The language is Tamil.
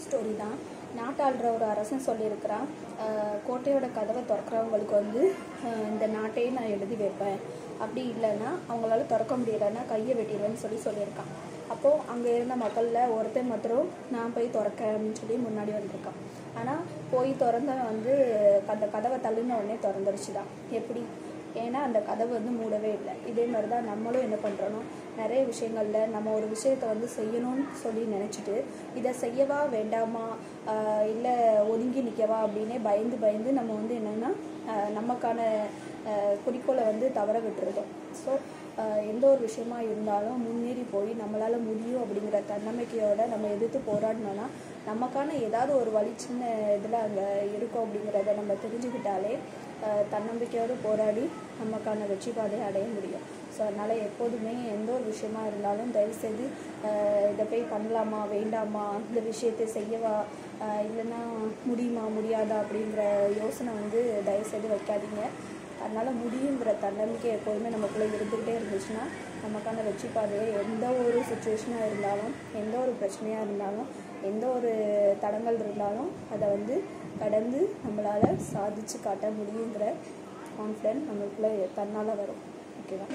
ஸ்டோரி தான். நாட்டாளுற ஒரு அரசன் சொல்லியிருக்கிறான், கோட்டையோட கதவை திறக்கிறவங்களுக்கு வந்து இந்த நாட்டையே நான் எழுதி வைப்பேன், அப்படி இல்லைன்னா அவங்களால திறக்க முடியலைன்னா கையை வெட்டிடுவேன்னு சொல்லியிருக்கான். அப்போது அங்கே இருந்த மக்களில் ஒருத்தன் மாத்திரம் நான் போய் திறக்கேன் அப்படின்னு சொல்லி முன்னாடி வந்திருக்கான். ஆனால் போய் திறந்த வந்து அந்த கதவை தள்ளுன உடனே திறந்துருச்சு தான். எப்படி? ஏன்னா அந்த கதவு வந்து மூடவே இல்லை. இதே மாதிரி தான் நம்மளும் என்ன பண்ணுறோன்னா, நிறைய விஷயங்களில் நம்ம ஒரு விஷயத்தை வந்து செய்யணும்னு சொல்லி நினச்சிட்டு இதை செய்யவா வேண்டாமா இல்லை ஒதுங்கி நிற்கவா அப்படின்னே பயந்து நம்ம வந்து என்னென்னா நமக்கான குறிக்கோளை வந்து தவற விட்டுருதோம். ஸோ எந்த ஒரு விஷயமா இருந்தாலும் முன்னேறி போய் நம்மளால் முடியும் அப்படிங்கிற தன்னம்பிக்கையோடு நம்ம எதிர்த்து போராடினோன்னா நமக்கான ஏதாவது ஒரு வழி சின்ன இதில் அங்கே இருக்கும் அப்படிங்கிறத நம்ம தெரிஞ்சுக்கிட்டாலே தன்னம்பிக்கையோடு போராடி நமக்கான வெற்றி பாதையை அடைய முடியும். ஸோ அதனால் எப்போதுமே எந்த ஒரு விஷயமா இருந்தாலும் தயவுசெய்து இதை போய் பண்ணலாமா வேண்டாமா, இந்த விஷயத்தை செய்யவா இல்லைன்னா முடியுமா முடியாதா அப்படிங்கிற யோசனை வந்து தயவுசெய்து வைக்காதீங்க. அதனால் முடியுங்கிற தன்னம்பிக்கை எப்போதுமே நமக்குள்ளே இருந்துக்கிட்டே இருந்துச்சுன்னா நமக்கான வெற்றி பாதையை எந்த ஒரு சுச்சுவேஷனாக இருந்தாலும், எந்த ஒரு பிரச்சனையாக இருந்தாலும், எந்த ஒரு தடங்கள் இருந்தாலும் அதை வந்து கடந்து நம்மளால் சாதித்து காட்ட முடியுங்கிற கான்ஃபிடென்ட் நம்மளுக்குள்ளே தன்னால் வரும். ஓகேவா?